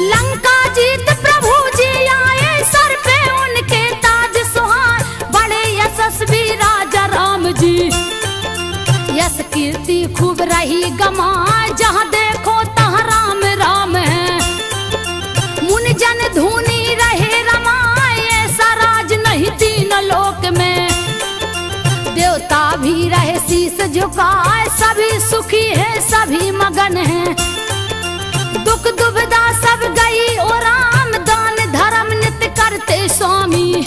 लंका जीत प्रभु जी आए, सर पे उनके ताज सुहाए, बड़े यशस्वी राजा राम जी। यश कीर्ति खूब रही गमाए, जहाँ देखो तहाँ राम राम है। मुनि जन धुनी रहे रमाए, ऐसा राज नहीं तीन लोक में। देवता भी रहे शीस झुकाए, सभी सुखी है सभी मगन है। दुख दुविधा सब गई और राम, दान धर्म नित्य करते स्वामी।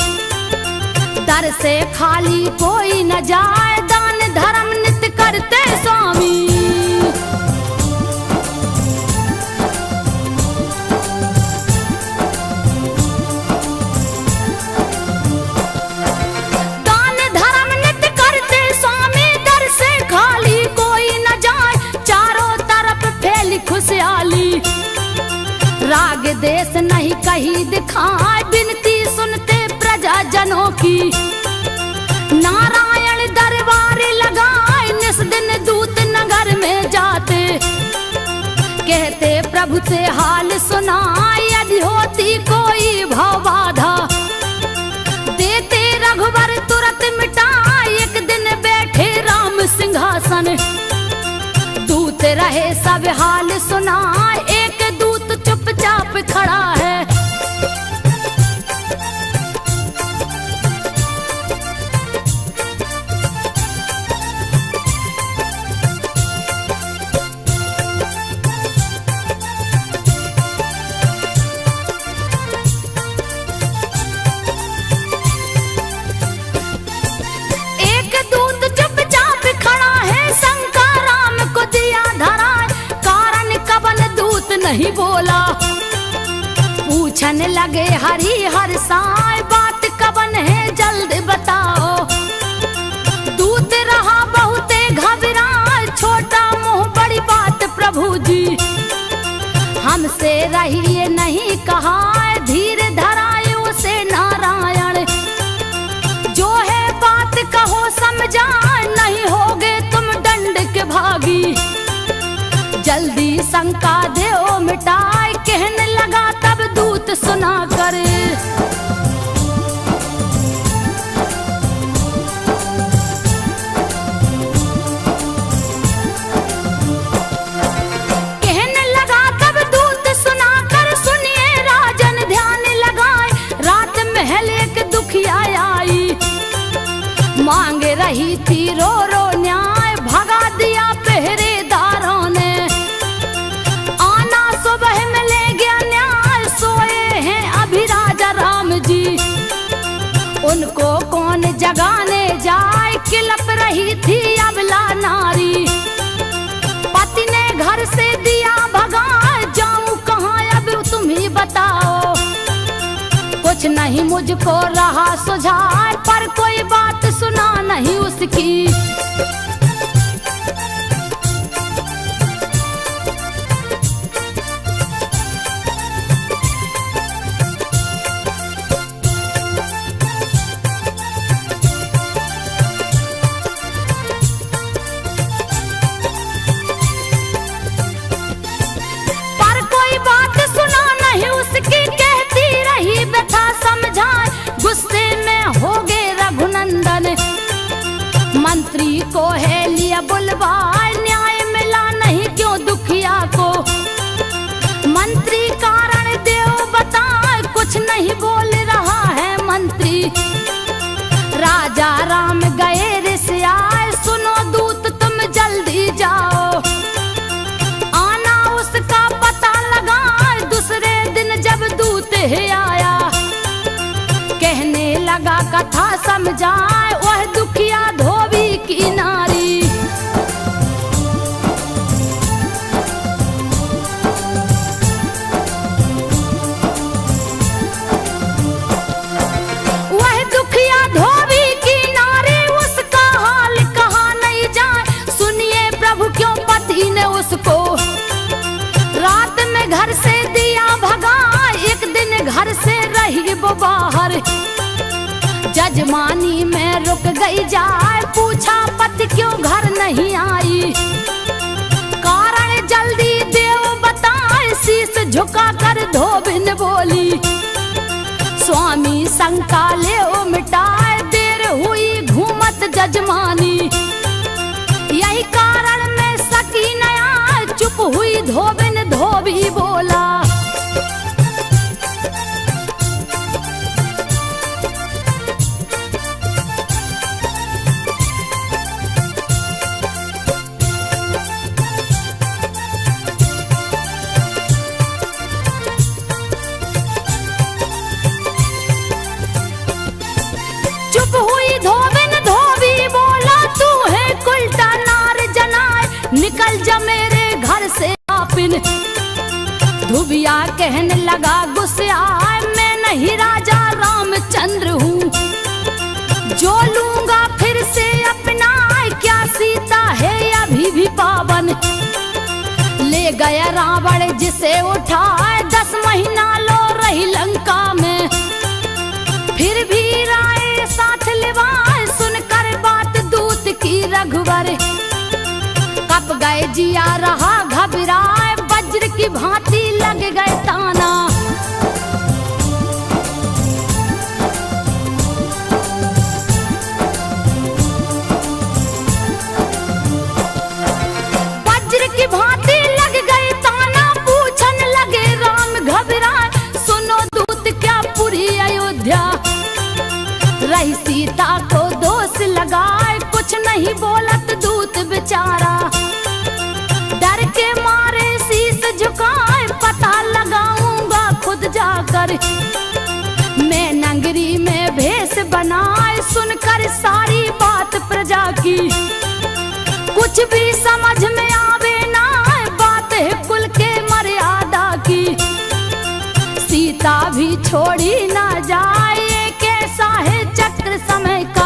दर से खाली कोई न जाए, दान धर्म नित्य करते स्वामी। दान धर्म नित्य करते स्वामी, दर से खाली कोई न जाए, चारों तरफ फैली खुशहाली। राग देश नहीं कहीं दिखाए, बिनती सुनते प्रजा जनों की। नारायण दरबार लगाए, निस दिन दूत नगर में जाते। कहते प्रभु से हाल सुनाए, यदि होती कोई भव बाधा। देते रघुबर तुरंत मिटाए, एक दिन बैठे राम सिंहासन। दूत रहे सब हाल सुनाए, एक दूत चुपचाप खड़ा है। एक दूत चुपचाप खड़ा है, शंका राम को दिया धरा। कारण कवन दूत नहीं बोला, पूछन लगे हरि हर साय, बात कवन है जल्द बताओ। दूत रहा बहुते घबराए, छोटा मुंह बड़ी बात प्रभु जी। हमसे रहिए नहीं कहा, धीर धराए उसे नारायण। जो है बात कहो समझाए, नहीं होगे तुम दंड के भागी। जल्दी शंका देओ मिटाए, कहने लगा तब दूत सुना कर। कहने लगा तब दूत सुना कर, सुनिए राजन ध्यान लगाए। रात महल एक दुखिया आई, मांग रही थी रो रो न्याय। भगा दिया पहरेदारों ने, सुबह में ले गया न्याय। सोए हैं अभी राजा राम जी, उनको कौन जगाने जाए। किलप रही थी अबला नारी, पति ने घर से दिया भगा। जाऊं कहाँ अब तुम ही बताओ, कुछ नहीं मुझको रहा सुझाव। पर कोई बात सुना नहीं उसकी, गुस्से में हो गए रघुनंदन। मंत्री को है लिया बुलवाए, न्याय मिला नहीं क्यों दुखिया को। मंत्री का कथा समझाए वह दुखिया धोबी की नारी। वह दुखिया धोबी की नारी, उसका हाल कहा नहीं जाए। सुनिए प्रभु क्यों पति ने उसको रात में घर से दिया भगा। एक दिन घर से रही वो बाहर, जजमानी में रुक गई जाए। पूछा पति क्यों घर नहीं आई, कारण जल्दी देव बताए। शीश झुका कर धोबिन बोली, स्वामी शंका ले मिटाए। देर हुई घूमत जजमानी, यही कारण में सकी नया। चुप हुई धोबिन, धोबी बोला निकल जा मेरे घर से आपिन। धुबिया कहने लगा गुस्से आए, मैं नहीं राजा रामचंद्र हूँ, जो लूंगा फिर से अपना। क्या सीता है अभी भी पावन, ले गया रावण जिसे उठाए। 10 महीना लो रही लंका में, फिर भी राय साथ लिवाए। सुनकर बात दूत की रघुवर, कप गए जिया रहा घबराए। वज्र की भांति लग गए ताना, वज्र की भांति लग गए ताना। पूछन लगे राम घबराए, सुनो दूत क्या पूरी अयोध्या रही सीता को दोष लगाए। कुछ नहीं बोलत दूत बेचारा, डर के मारे शीश झुकाए। पता लगाऊंगा खुद जाकर, मैं नगरी में भेष बनाए। सुनकर सारी बात प्रजा की, कुछ भी समझ में आवे ना। बात है कुल के मर्यादा की, सीता भी छोड़ी ना जाए। कैसा है चक्र समय का,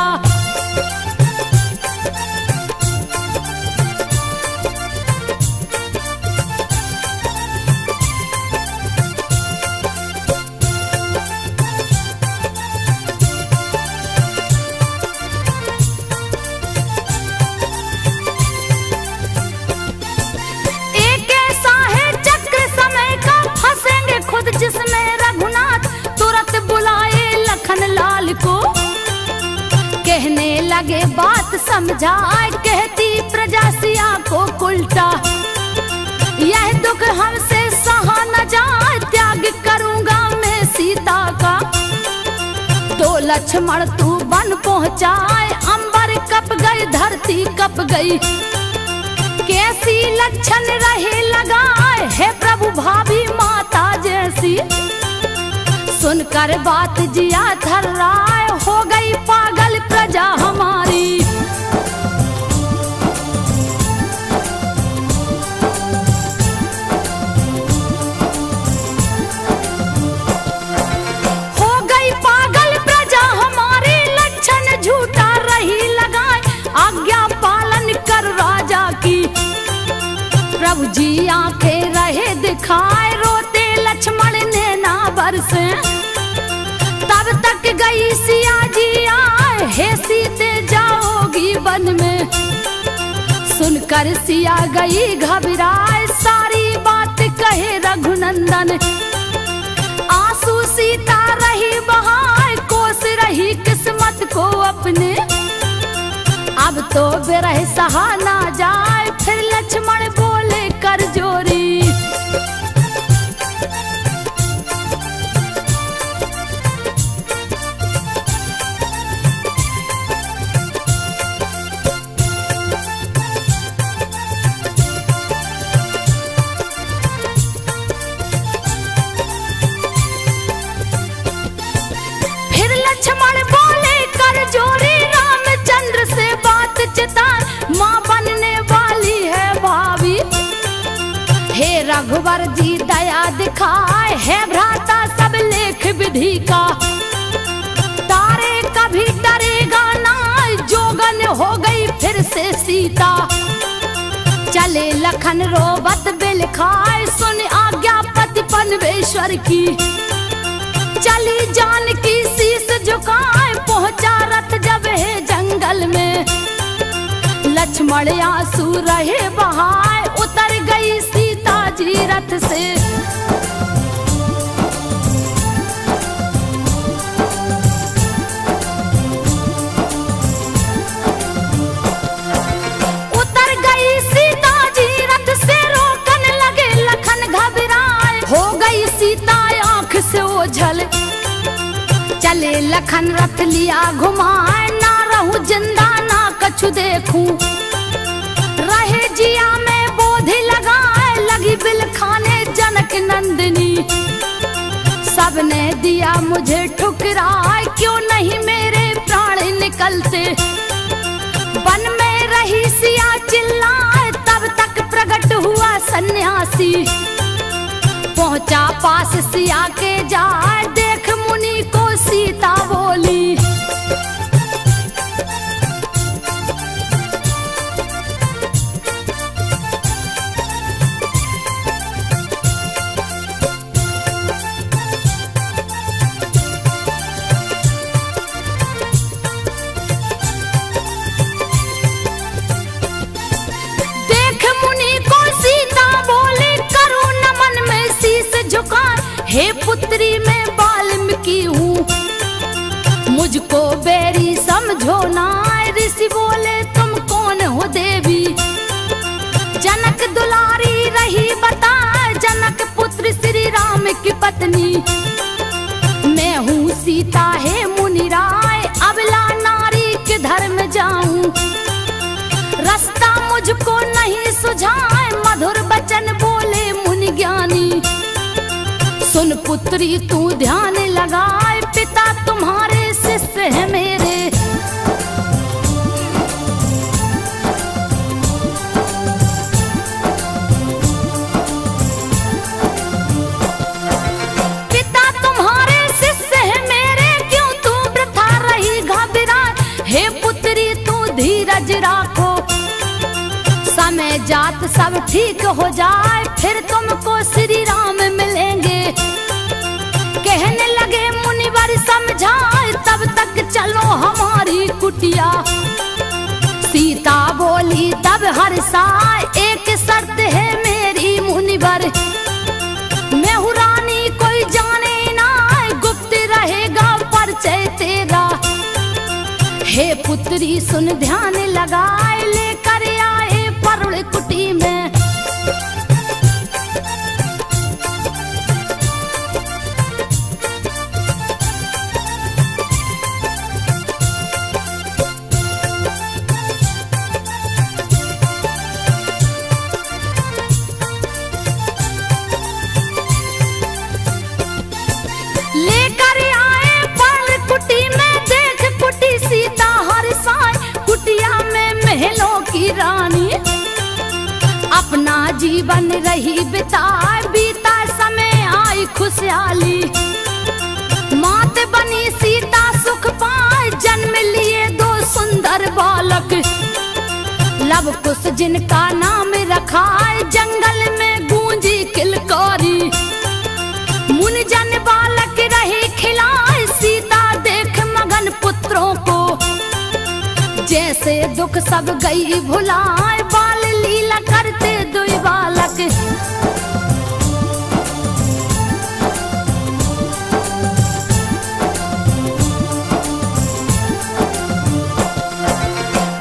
जिसमें रघुनाथ तुरंत बुलाए लखन लाल को। कहने लगे बात समझाए, कहती प्रजा सिया को उल्टा। यह दुख हमसे सहा न जाए, त्याग करूंगा मैं सीता का। तो लक्ष्मण तू वन पहुंचाए, अंबर कप गई धरती कप गई। कैसी लक्षण रहे लगाए, है प्रभु भाभी माता जैसी। सुनकर बात जिया थर्राए, हो गई पागल प्रजा हमारी। हो गई पागल प्रजा हमारी, लक्षण झूठा रही लगाए। आज्ञा पालन कर राजा की, प्रभु जी आंखें रहे दिखाए। रोते लक्ष्मण ने ना बरसे, तब तक गई सिया जी आए। हे सीते जाओगी वन में, सुनकर सिया गई घबराए। सारी बात कहे रघुनंदन, आंसू सीता रही बहाए। कोस रही किस्मत को अपने, अब तो विरह सहा ना जाए। फिर लक्ष्मण बोले कर जोरी, फिर लक्ष्मण बोले वर जी दया दिखाए, है भ्राता सब लेख विधि का। तारे कभी डरेगा ना, जोगन हो गई फिर से सीता। चले लखन रोबत बिल खाए, सुन आज्ञा पति पनवेश्वर की। चली जानकी शीस झुकाए, पहुंचा रथ जब है जंगल में। लक्ष्मण आंसू रहे बहाए, उतर गई सीता जी रथ से। उतर गई सीता जी रथ से, रोकन लगे लखन घबराए। हो गई सीता आंख से ओझल, चले लखन रथ लिया घुमाए। ना रहूं जिंदा ना कछु देखूं, रहे जिया में बोधि लगाए। लगी बिल खाने जनक नंदिनी, सबने दिया मुझे ठुकराए। क्यों नहीं मेरे प्राण निकलते, वन में रही सिया चिल्लाए। तब तक प्रकट हुआ सन्यासी, पहुंचा पास सिया के जाए। देख मुनि को सीता बोली, देख मुनि को सीता बोली, करूं नमन में शीस झुका। हे पुत्री मैं वाल्मीकि हूँ, मुझको बैरी समझो ना। ऋषि बोले तुम कौन हो देवी, जनक दुलारी रही बता। जनक पुत्र श्री राम की पत्नी, मैं हूँ सीता है मुनि राय। अबला नारी के धर्म जाऊं, रास्ता मुझको नहीं सुझाए। मधुर बचन बोले मुनि ज्ञानी, सुन पुत्री तू ध्यान लगाए। पिता तुम्हारे शिष्य है मेरे, पिता तुम्हारे शिष्य है मेरे। क्यों तू वृथा रही घबराए, हे पुत्री तू धीरज राखो। समय जात सब ठीक हो जाए, फिर तुमको श्री राम मिलेंगे। कहने लगे मुनिवर समझाए, तब तक चलो हमारी कुटिया। सीता बोली तब हर्षाए, एक शर्त है मेरी मुनिवर। मैं हूँ रानी कोई जाने ना, गुप्त रहेगा परिचय तेरा। हे पुत्री सुन ध्यान लगाए, लेकर आए परुण कुटी में। लेकर आए परुण कुटी में, देख कुटी सीता हर्षाए। कुटिया में महलों की रानी, अपना जीवन रही बिताए। बीता समय आई खुशहाली, मात बनी सीता सुख पाए। जन्म लिए दो सुंदर बालक, लव कुश जिनका नाम रखा। जंगल में गूंजी किलकारी, मुनि जन बालक रहे खिलाए। सीता देख मगन पुत्रों को, जैसे दुख सब गई भुलाए। बाल लीला करते दुई बालक,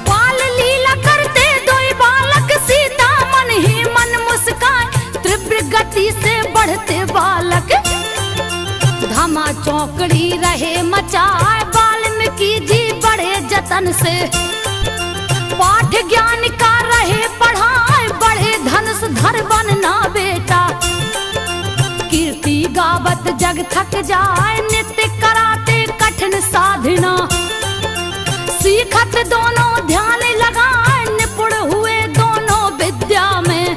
बाल लीला करते दुई बालक। सीता मन ही मन मुस्काए, तीव्र गति से बढ़ते बालक। धामा चौकड़ी रहे मचाए, वाल्मीकि जी बड़े जतन से। पाठ ज्ञान का रहे पढ़ाए, बड़े धनुष धर बनना बेटा। कीर्ति गावत जग थक जाए, नित्य कराते कठिन साधना। सीखत दोनों ध्यान लगाए, निपुण हुए दोनों विद्या में।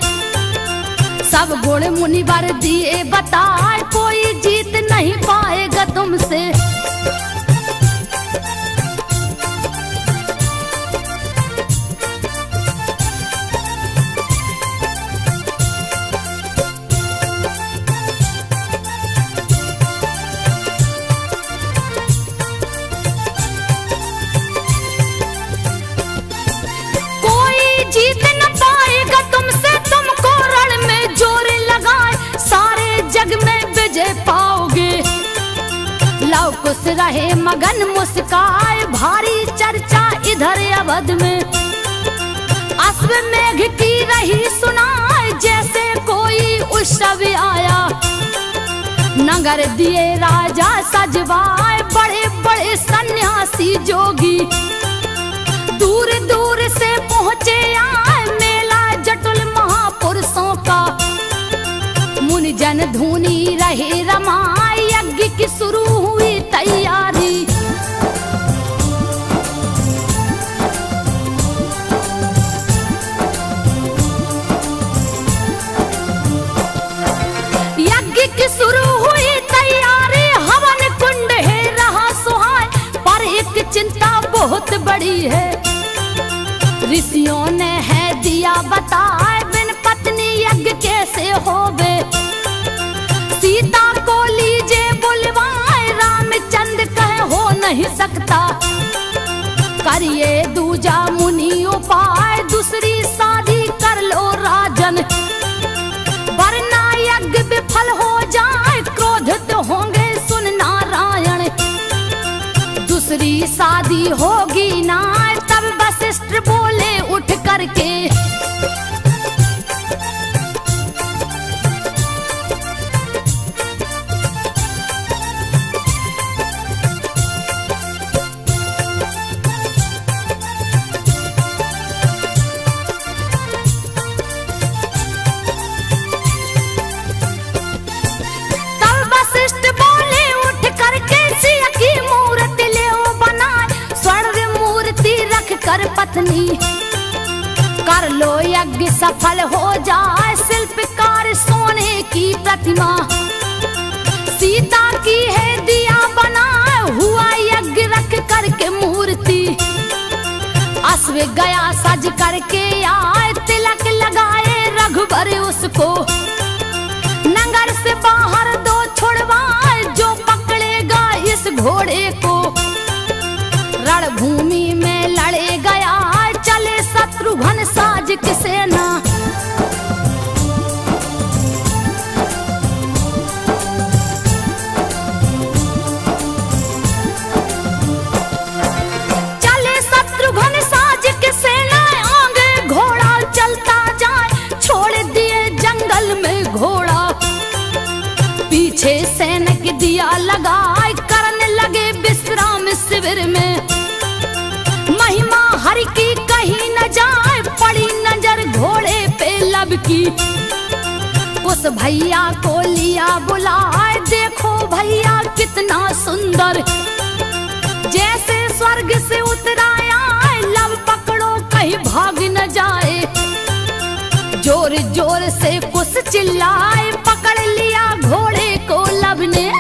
सब गुण मुनिवर दिए बताए, कोई जीत नहीं पाएगा तुमसे। कोई जीत न पाएगा तुमसे, तुमको रण में जोर लगाए, सारे जग में विजय पाओगे। लव कुश रहे मगन मुस्काए, भारी चर्चा इधर अवध में। अश्वमेघ की रही सुनाए, जैसे कोई उत्सव आया। नगर दिए राजा सजवाए, बड़े बड़े सन्यासी जोगी। दूर दूर से पहुँचे आए, मेला जटुल महापुरुषों का। मुनि जन धुनी रहे रमाए, यज्ञ की शुरू हुई तैयारी। यज्ञ की शुरू हुई तैयारी, हवन कुंड है रहा सुहाए। पर एक चिंता बहुत बड़ी है, ऋषियों ने है दिया बताए, बिन पत्नी यज्ञ कैसे होवे। सीता को लीजे बुलवाए, रामचंद्र कहे हो नहीं सकता। करिए दूजा मुनि उपाय, दूसरी शादी कर लो राजन। वरना यज्ञ विफल हो जाए, क्रोधित होंगे सुन नारायण। दूसरी शादी होगी ना, तब वशिष्ठ बोले उठ करके। तब वशिष्ठ बोले उठ करके, सिया की मूर्ति ले बनाए, स्वर्ण मूर्ति रख कर पत्नी। कर लो यज्ञ सफल हो जाए, शिल्पकार सोने की प्रतिमा। सीता की है दिया बनाए, हुआ यज्ञ रख करके मूर्ति। अश्व गया सज करके आए, तिलक लगाए रघुबर उसको। नगर से बाहर दो छुड़वाए, जो पकड़ेगा इस घोड़े को। रणभूमि में लड़े गया, चले शत्रुघ्न साज की सेना। चले शत्रुघ्न साज की सेना, आगे घोड़ा चलता जाए, छोड़ दिए जंगल में घोड़ा। पीछे सैनिक दिया लगाए, करने लगे विश्राम शिविर में। महिमा हरि की कहीं न जाए, पड़ी नजर घोड़े पे लब की। उस भैया को लिया बुलाए, देखो भैया कितना सुंदर। जैसे स्वर्ग से उतराया, लब पकड़ो कहीं भाग न जाए। जोर जोर से कुछ चिल्लाए, पकड़ लिया घोड़े को लब ने।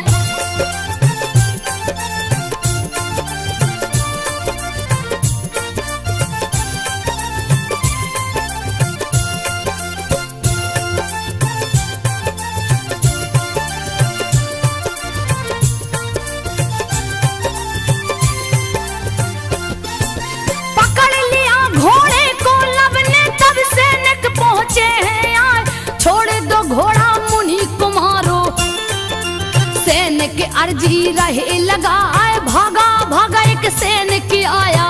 अर्जी रहे लगाए, भागा भागा एक सैनिक आया।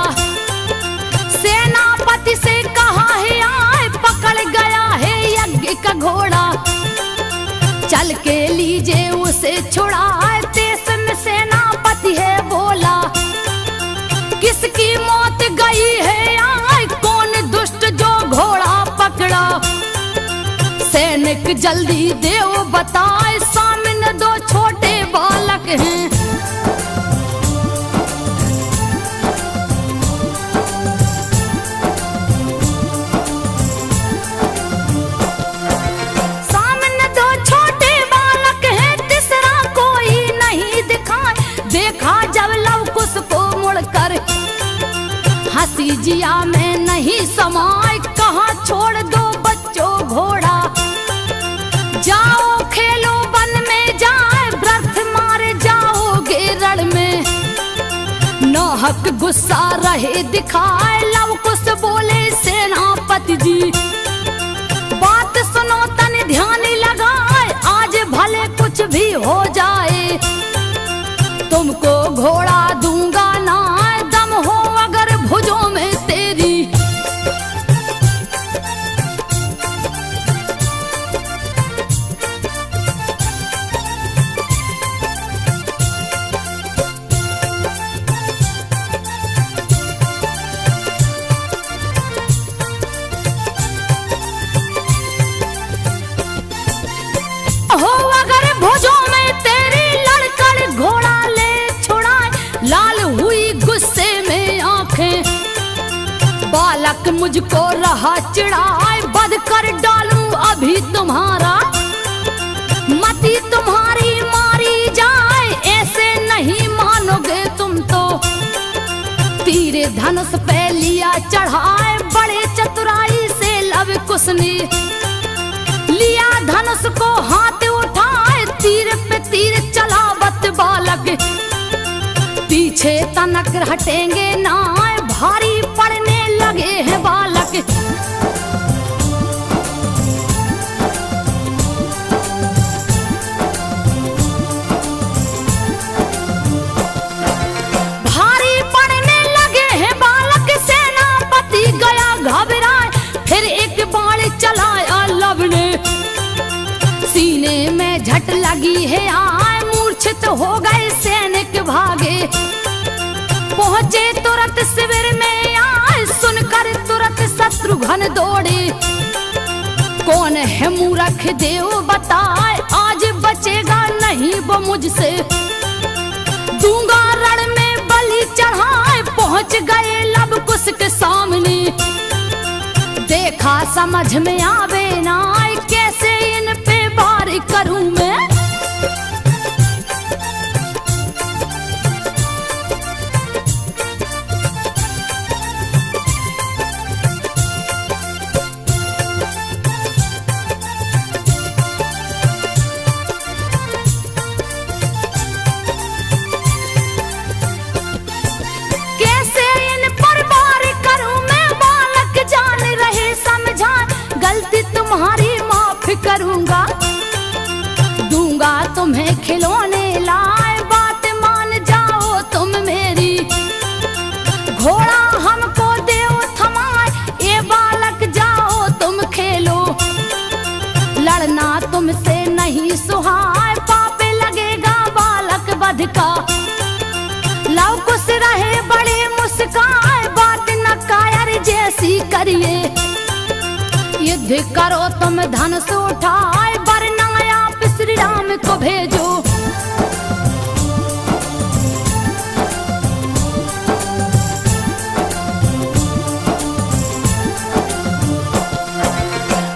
सेनापति से कहा है आए, पकड़ गया है यज्ञ का घोड़ा। चल के लीजिए उसे छुड़ाए, देश में सेनापति है बोला। किसकी मौत गई है आए, कौन दुष्ट जो घोड़ा पकड़ा। सैनिक जल्दी देव बताए, सामने दो छोटे बालक हैं। सामने गुस्सा रहे दिखाए, लव कुश बोले सेनापति जी। बात सुनो तन ध्यान लगाए, आज भले कुछ भी हो जाए, तुमको घोड़ा दूंगा ना, दम हो अगर भुजों में तेरी। हो अगर भुजों में तेरी, लड़कर घोड़ा ले छुड़ाए, लाल हुई गुस्से में आंखें, बालक मुझको रहा चिढ़ाए, बद कर डालूं अभी तुम्हारा, मती तुम्हारी मारी जाए, ऐसे नहीं मानोगे तुम तो। तीरे धनुष पे लिया चढ़ाए, बड़े चतुराई से लव कुश ने, लिया धनुष को हाथ उठाए, तीर पे तीर चलावत बालक, पीछे तनक हटेंगे ना, भारी पड़ने लगे हैं बालक। भारी पड़ने लगे हैं बालक, सेनापति गया घबराए, फिर एक बाण चलाया लव ने, सीने में झट लगी है आए, मूर्छित हो गए सैनिक भागे, पहुंचे तुरंत शिविर में आए, सुनकर तुरंत शत्रुघ्न दौड़े, कौन है मूर्ख देव बताए, आज बचेगा नहीं वो मुझसे, दूंगा रण में बलि चढ़ाए। पहुंच गए लव कुश के सामने, देखा समझ में आवे ना, कैसे इन पे वार करूं मैं। कैसे इन पर वार करूं मैं, बालक जान रहे समझा, गलती तुम्हारी माफ करूंगा, दूंगा तुम्हें खिलौने लाए, बात मान जाओ तुम मेरी, घोड़ा हमको देओ थमाए, ये बालक जाओ तुम खेलो, लड़ना तुमसे नहीं सुहाए, पाप लगेगा बालक वध का। लव कुश रहे बड़े मुस्काए, बात न कायर जैसी करिए, युद्ध करो तुम धनुष उठाए, वरना आप श्री राम को भेजो।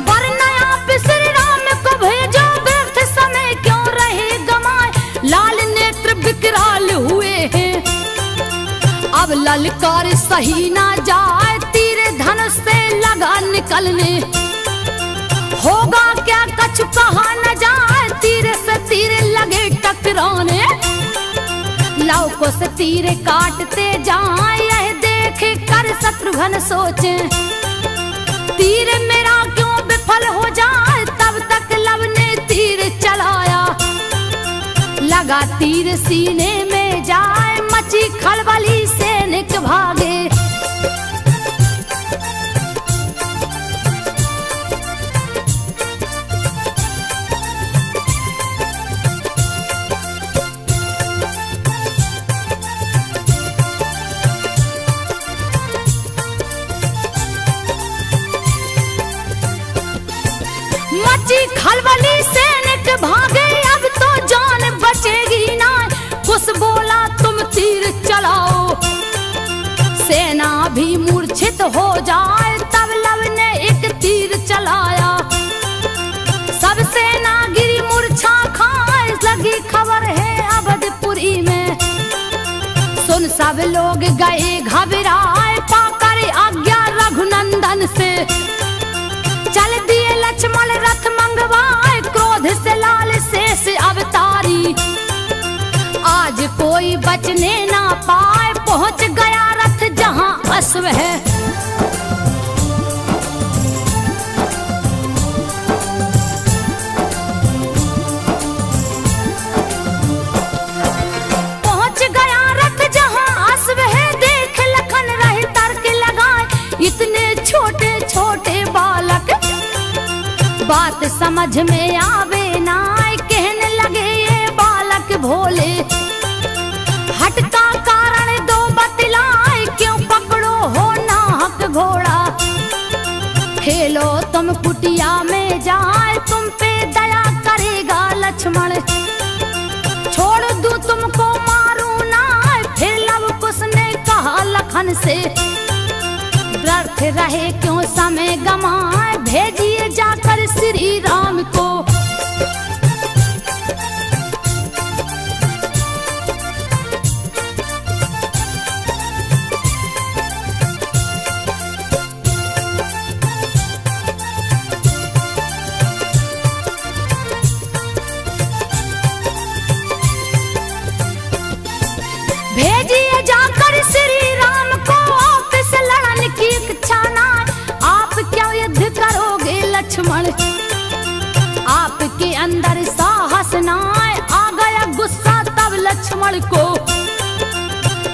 वरना आप श्री राम को भेजो, व्यर्थ समय क्यों रहे गमाए, लाल नेत्र विकराल हुए हैं, अब ललकार सही ना जाए, तीर धनुष से लगा निकलने, होगा क्या कछु कहा न जाए, तीर से तीर लगे टकराने, लव कुश तीर काटते जाए, यह देख कर शत्रुघ्न सोचे, तीर मेरा क्यों विफल हो जाए, तब तक लव ने तीर चलाया, लगा तीर सीने में जाए, मची खलबली सैनिक भागे। मची खलबली सैनिक भागे, अब तो जान बचेगी ना, कुश बोला तुम तीर चलाओ, सेना भी मूर्छित हो जाए, तब लव ने एक तीर चलाया, सब सेना गिरी मूर्छा खाए, लगी खबर है अवधपुरी में, सुन सब लोग गए घबराए, पाकर आज्ञा रघुनंदन से, चल दिए लक्ष्मण रथ मंगवाए, क्रोध से लाल शेष अवतारी, आज कोई बचने ना पाए, पहुंच गया रथ अश्व है। पहुंच गया रथ जहां अश्व है, देख लखन रहे तर्क लगाए इतने छोटे छोटे बालक। बात समझ में आवे ना, कहने लगे ये बालक भोले। हट का कारण दो बतलाए, क्यों पकड़ो हो नाहक घोड़ा। खेलो तुम कुटिया में जाए, तुम पे दया करेगा लक्ष्मण। छोड़ दूं तुमको मारू ना, फिर लव कुश ने कहा लखन से। व्यर्थ रहे क्यों समय गमाए, भेजिए जाकर श्री राम को। भेजिए जाकर श्री राम को, ऑफिस लड़न की इच्छा ना। आप क्या युद्ध करोगे लक्ष्मण, आपके अंदर साहस ना। आ गया गुस्सा तब लक्ष्मण को,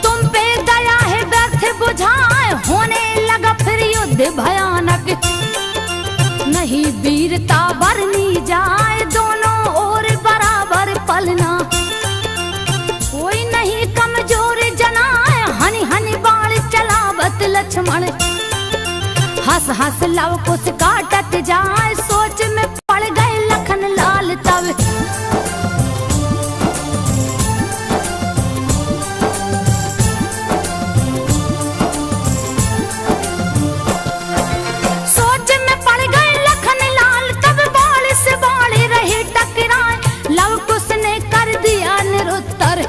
तुम पे दया है व्यर्थ बुझाए। होने लगा फिर युद्ध भयानक, नहीं वीरता बरनी जाए। दोनों ओर बराबर पलना, कोई नहीं कमजोर जनाए। हनी हनी बाण चलावत लक्ष्मण, हंस हंस लव कुश काटत जाए। सोच में पड़ गए लखन लाल तब, सोच में पड़ गए लखन लाल तब। बाण से बाण रहे टकराए, लव कुश ने कर दिया निरुत्तर।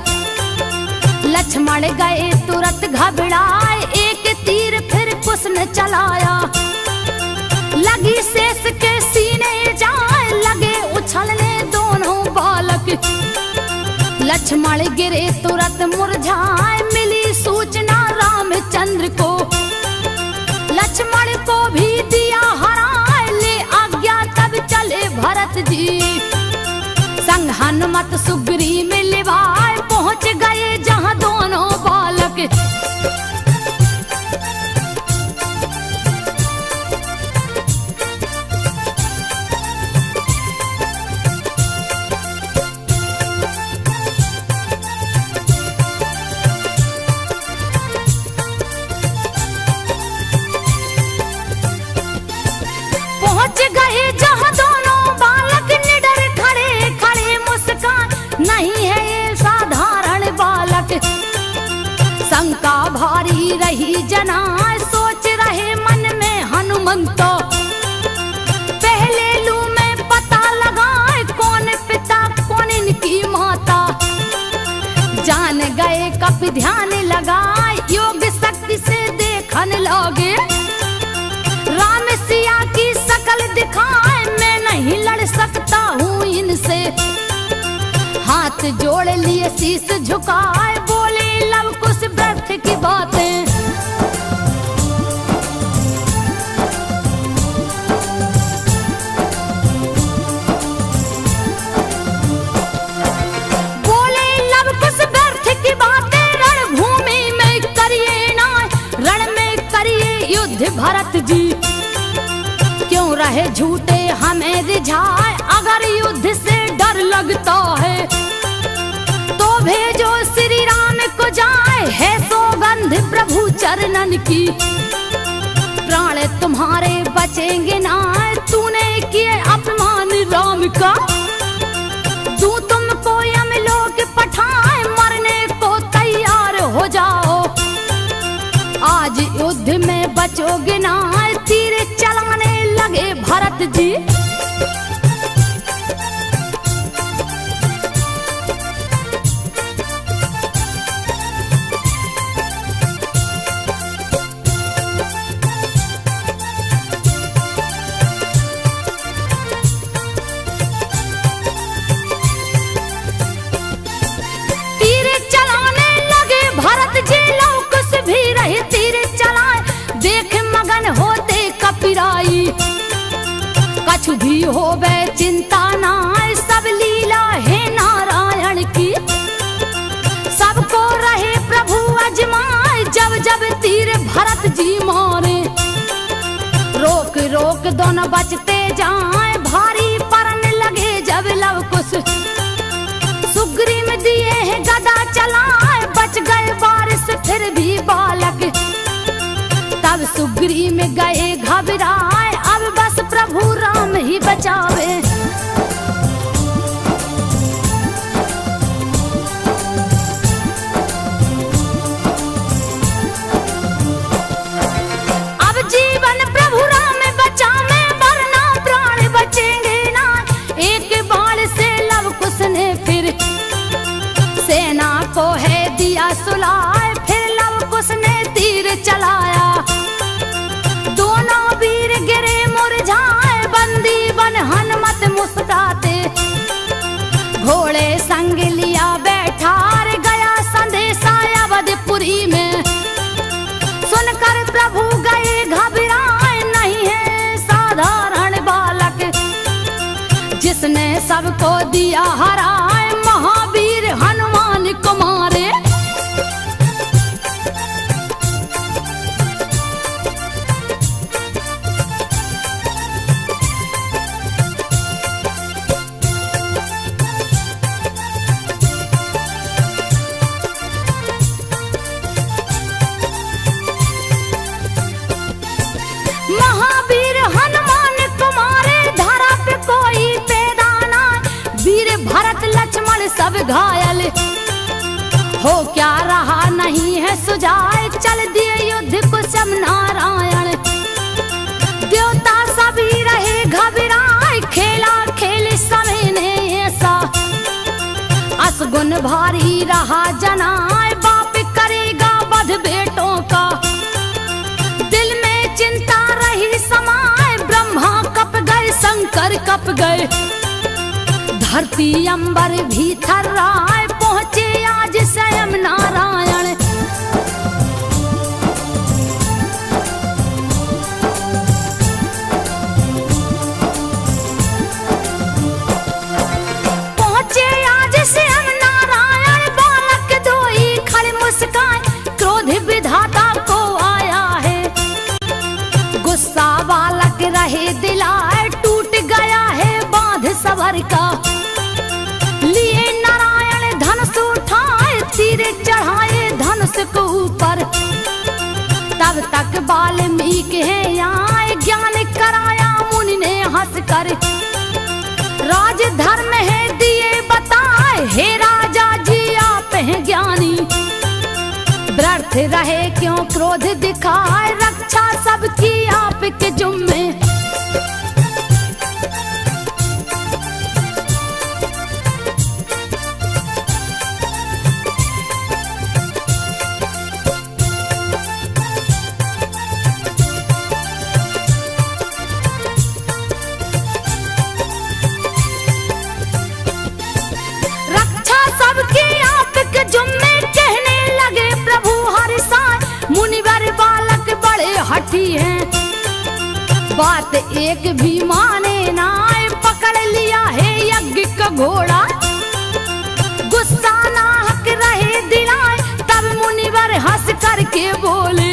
लक्ष्मण गए तुरंत घबराए, एक तीर फिर कुश ने चलाया। लगी शेष के सीने जाए, लगे उछलने दोनों बालक। लक्ष्मण गिरे तुरंत मुरझाए, मिली सूचना रामचंद्र को। लक्ष्मण को भी दिया हराए, ले आज्ञा तब चले भरत जी। संग हनुमत सुग्री मिलवाए, पहुंच गए जहां दोनों बालक। पहुंच गए जहां दोनों बालक, निडर खड़े खड़े मुस्कान। नहीं है ये साधारण बालक, शंका भारी रही जना। सोच रहे मन में हनुमंतो, पहले लू में पता लगाए कौन पिता कौन इनकी माता। जान गए कब ध्यान लगाए, योग शक्ति से देखने लगे। राम सिया की शकल दिखाए, मैं नहीं लड़ सकता हूँ इनसे। हाथ जोड़ लिए शीश झुकाए, बोले लव कुश व्यर्थ की बातें। बोले लव कुश व्यर्थ की बातें, रणभूमि में करिए ना, रण में करिए युद्ध भरत जी। क्यों रहे झूठे हमें रिझाए, अगर युद्ध से डर लगता है तो भेजो श्री राम को जाए। है सौगंध प्रभु चरणन की, प्राण तुम्हारे बचेंगे ना। तूने किए अपमान राम का, तू तुमको यमलोक पठाए। मरने को तैयार हो जाओ, आज युद्ध में बचोगे ना। तीर चलाने लगे भरत जी। तीर चलाने लगे भरत जी, लव कुश भी रहे तीर चलाए। कछु भी होवे चिंता ना, सब लीला है नारायण की। सबको रहे प्रभु अजमाए, जब जब तीर भरत जी मारे। रोक रोक दोनों बचते जाए, भारी परन लगे जब लव कुश। सुग्रीव दिए हैं गदा चलाए, बच गए बारिश फिर भी बालक। तब सुग्रीव गए घबराए, अब बस प्रभु राम ही बचावे। अब जीवन प्रभु राम बचावे, वरना प्राण बचेंगे ना। एक बाण से लव कुश ने फिर सेना को है दिया सुलाए, फिर लव कुश ने तीर चलाया। दोनों वीर गिरे मुरझाए, बंदी बन हनुमत मुस्कुराते। घोड़े संग लिया बैठार, गया संदेशा अवधपुरी में। सुनकर प्रभु गए घबराए, नहीं है साधारण बालक। जिसने सबको दिया हराए, महावीर हनुमान को मारे। महावीर हनुमान को मारे, धरा पे कोई पैदा ना। वीर भरत लक्ष्मण सब घायल, हो क्या रहा नहीं है सुझाए। चल दिए युद्ध कुशम नारायण, देवता सभी रहे घबराए। खेला खेल समय ने ऐसा, असगुन भारी रहा जनाए। बाप करेगा वध बेटों का, दिल में चिंता रही समाए। ब्रह्मा कप गए, शंकर कप गए, धरती अंबर भी थर्राए। पहुंचे आज स्वयं नारायण। पहुंचे आज स्वयं नारायण, बालक धोई खड़े मुस्कान। क्रोध विधाता को आया है, गुस्सा बालक रहे दिलाए। टूट गया है बांध सबर का, लिए नारायण धनुष उठाए। तीर चढ़ाए धनुष को ऊपर, तब तक वाल्मीकि है आए। ज्ञान कराया मुनि ने हंस कर, राज धर्म है दिए बताए। हे राजा जी आप हैं ज्ञानी, व्यर्थ रहे क्यों क्रोध दिखाए। रक्षा सबकी आपके जुम्मे, रक्षा सबकी आपके जुम्मे। कहने लगे प्रभु हर साय, मुनिवर बालक बड़े हठी हैं। बात एक भी माने ना, पकड़ लिया है यज्ञ का घोड़ा। गुस्सा नाहक रहे दिलाए, तब मुनिवर हंस करके बोले।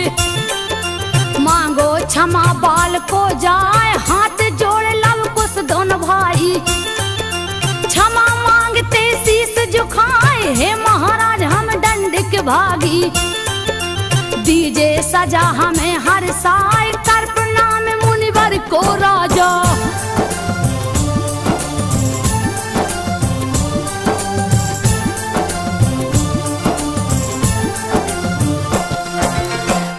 मांगो क्षमा बाल को जाए, हाथ जोड़ लव कुश दोनों भाई। क्षमा मांगते शीस झुकाए, हे महाराज हम दंड के भागी। दीजे सजा हमें हर साय, कर प्रणाम मुनिवर को राजा।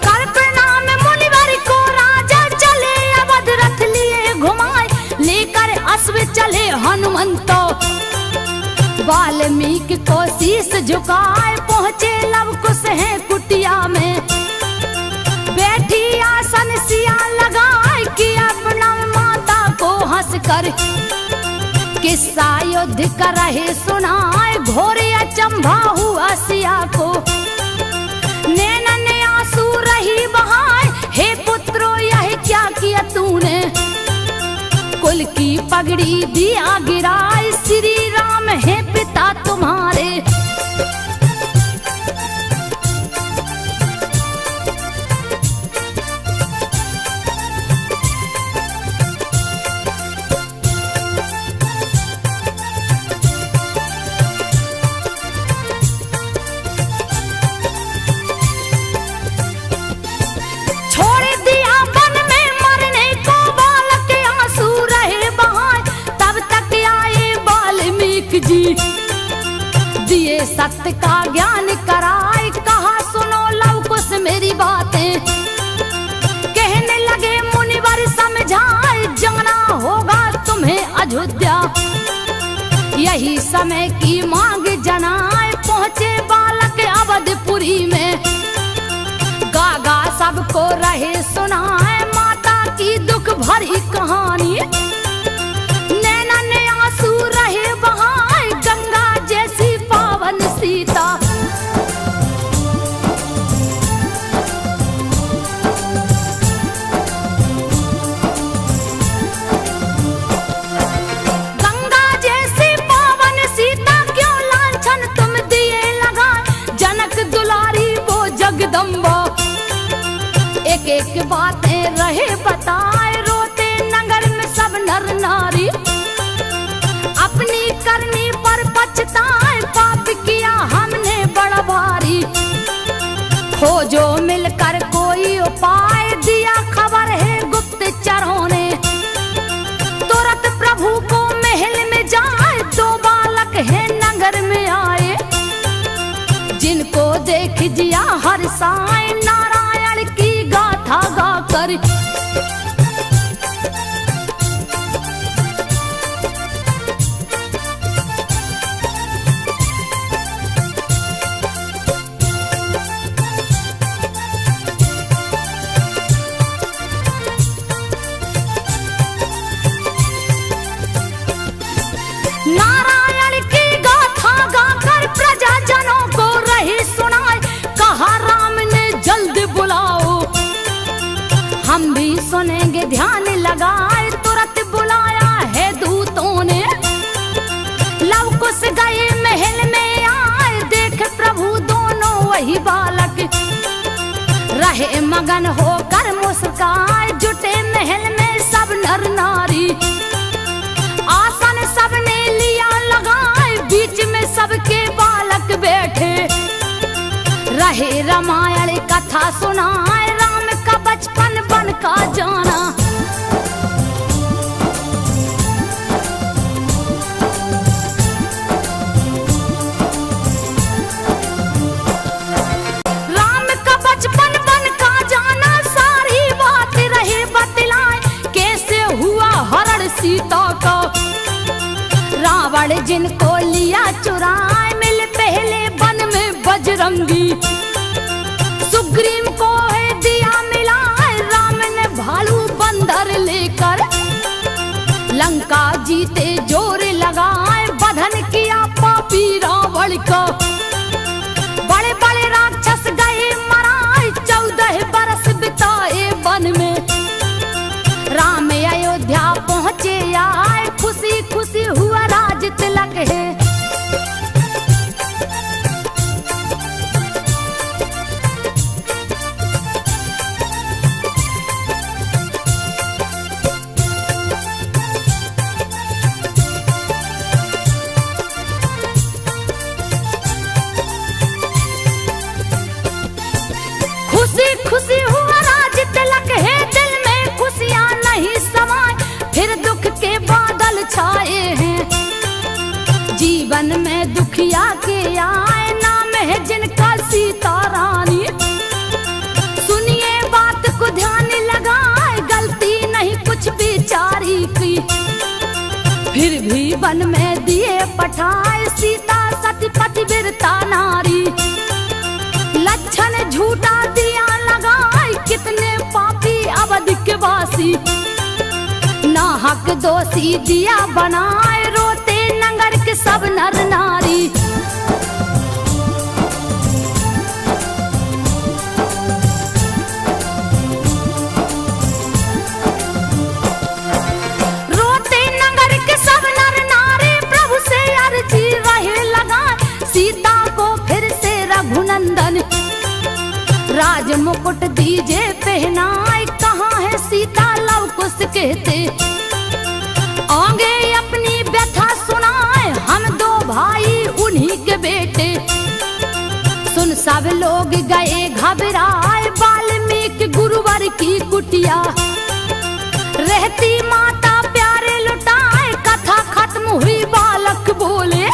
कर प्रणाम मुनिवर को राजा, चले अवध रथ लिए घुमाए। लेकर अश्व चले हनुमंतो, वाल्मीकि को शीस झुकाए। पहुंचे लव कुश है कुटिया में, बैठी आसन सिया लगाए। किया प्रणाम माता को हंस कर, किस्सा युद्ध कर रहे सुनाए। घोरे अचंभा हुआ सिया को, नैनन आंसू रही बहाए। हे पुत्रो यह क्या किया तूने, कुल की पगड़ी दिया गिराए, श्री राम है पिता तुम्हारे। दिए सत्य का ज्ञान कराए, कहा सुनो लव कुश मेरी बातें। कहने लगे मुनिवर समझाए, जाना होगा तुम्हें अयोध्या। यही समय की मांग जनाए, पहुंचे बालक अवधपुरी में। गागा सबको रहे सुनाए, माता की दुख भरी कहानी। नैना ने आंसू रहे बहाए, गंगा जैसी पावन सीता। गंगा जैसी पावन सीता क्यों लांछन तुम दिए लगा, जनक दुलारी वो जगदम्बा। एक एक बातें रहे बताए, रोते नगर में सब नर नारी। अपनी करनी पर पछताए, पाप किया हमने बड़ा भारी। खोजो मिलकर कोई उपाय, दिया खबर है गुप्तचरों ने। तुरंत प्रभु को महल में जाए, दो बालक है नगर में आए। जिनको देख जिया हर्षाए, नारायण की गाथा गाकर। नारायण की गाथा गाकर प्रजाजनों को रही सुनाए, कहा राम ने जल्द बुलाओ। हम भी सुनेंगे ध्यान लगाए, तुरंत बुलाया है दूतों ने। लव कुश गए महल में आए, देख प्रभु दोनों वही बालक। रहे मगन होकर मुस्काए, जुटे महल में सब नर नारी। आसन सबने लिया लगाए, बीच में सबके बालक बैठे। रहे रामायण कथा सुनाए, राम का बचपन बन का जाना। राम का बचपन बन का जाना, सारी बात रहे बतलाए। कैसे हुआ हरण सीता का, रावण जिनको लिया चुराए। मिल पहले वन में बजरंगी, सुग्रीव को है दिया मिलाए। राम ने भालू बंदर लेकर, लंका जीते जोर लगाए। बधन किया पापी रावण का, बड़े बड़े राक्षस गए मराए। 14 बरस बिताए वन में, राम अयोध्या पहुँचे आए। खुशी खुशी हुआ राज तिलक है। खुशी खुशी हुआ राज तिलक है, दिल में खुशियाँ नहीं समाए। फिर दुख के बादल छाए हैं, जीवन में दुखिया के आए। नाम है जिनका सीता रानी। सुनिए बात को ध्यान लगाए, गलती नहीं कुछ बेचारी की। फिर भी वन में दिए पठाए, सीता सती पतिव्रता नारी। लक्षण झूठा दिया लगाए, कितने पापी अवध के वासी। नाहक दोषी दिया बनाए, रोते नगर के सब नर नारी। रोते नगर राज मुकुट दीजे पहनाए, कहाँ है सीता लव कुश कहते। आगे अपनी व्यथा सुनाए, हम दो भाई उन्हीं के बेटे। सुन सब लोग गए घबराए, वाल्मीकि गुरुवर की कुटिया। रहती माता प्यारे लुटाए, कथा खत्म हुई बालक बोले।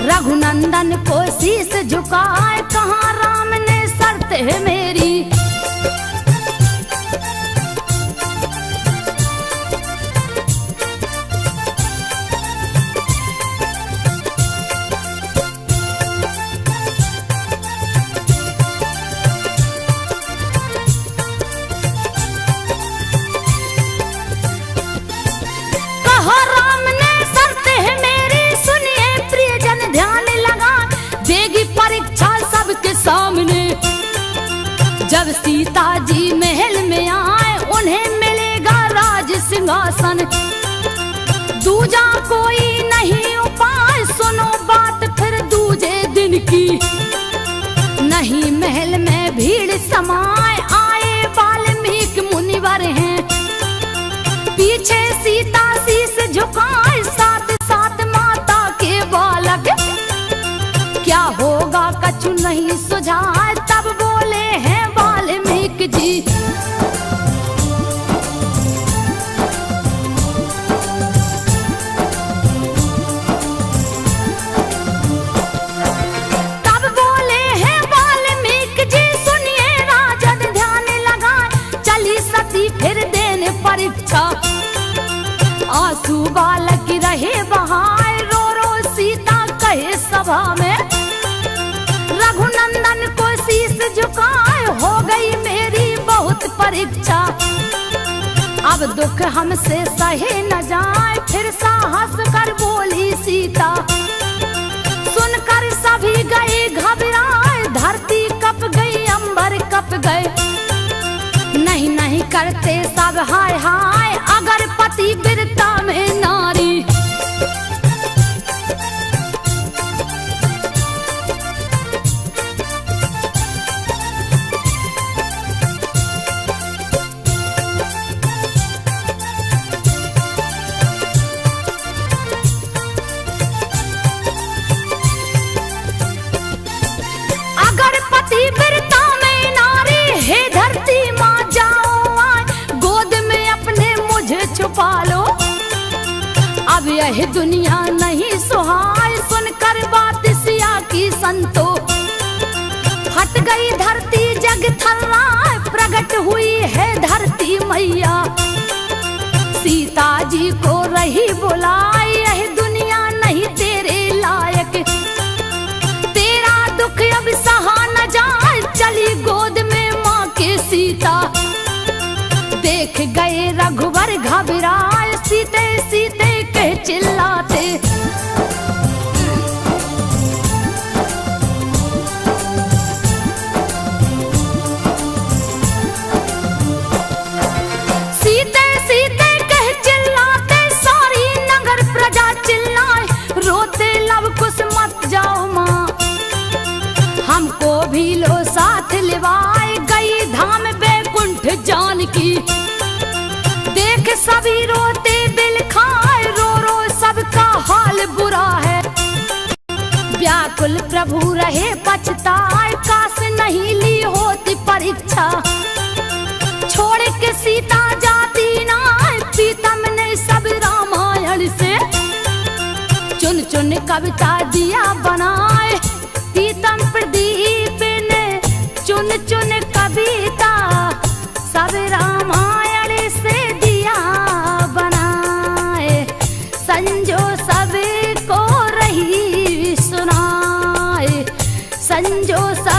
रघुनंदन को शीश झुकाए, कहाँ राम ने शर्त है मेरी। सामने जब सीता जी महल में आए, उन्हें मिलेगा राज सिंहासन। दूजा कोई नहीं उपाय, सुनो बात फिर दूजे दिन की। नहीं महल में भीड़ समाए, आए वाल्मीकि मुनिवर हैं। पीछे सीता शीश झुकाए, साथ साथ माता के बालक। क्या होगा कछु नहीं सुझाए, तब बोले हैं वाल्मीकि जी। तब बोले हैं वाल्मीकि जी, सुनिए राजन ध्यान लगाए। चली सती फिर देने परीक्षा, आंसू बालक रहे बहाए। रो रो सीता कहे सभा में, रघुनंदन को शीश झुकाए, हो गई मेरी बहुत परीक्षा। अब दुख हमसे सहे न जाए, फिर साहस कर बोली सीता। सुनकर सभी गए घबराए, धरती कप गई अंबर कप गए। नहीं नहीं करते सब हाय हाय, अगर पति वीरता में नारी। पालो अब यह दुनिया नहीं सुहाए, सुनकर बात सिया की संतो। फट गई धरती जग थर्राए, प्रकट हुई है धरती मैया। सीता जी को रही बुलाए, यह दुनिया नहीं तेरे लायक। तेरा दुख अब सहा न जाए, चली गोद में माँ के सीता। देख गए रघुवर घबराए, सीते सीते कह चिल्लाते। सीते सीते कह चिल्लाते, सारी नगर प्रजा चिल्लाए। रोते लव कुश मत जाओ माँ, हमको भी लो साथ लिवाए। गई धाम बैकुंठ जानकी, देख सभी रोते दिल खाए। रो रो सबका हाल बुरा है, व्याकुल प्रभु रहे पछताए। काश नहीं ली होती परीक्षा, छोड़ के सीता जाती ना। प्रीतम ने सब रामायण से चुन चुन कविता दिया बनाए। प्रीतम प्रदीप ने चुन चुन कविता सब रामायण से दिया बनाए। संजो सबको रही सुनाए, संजो सब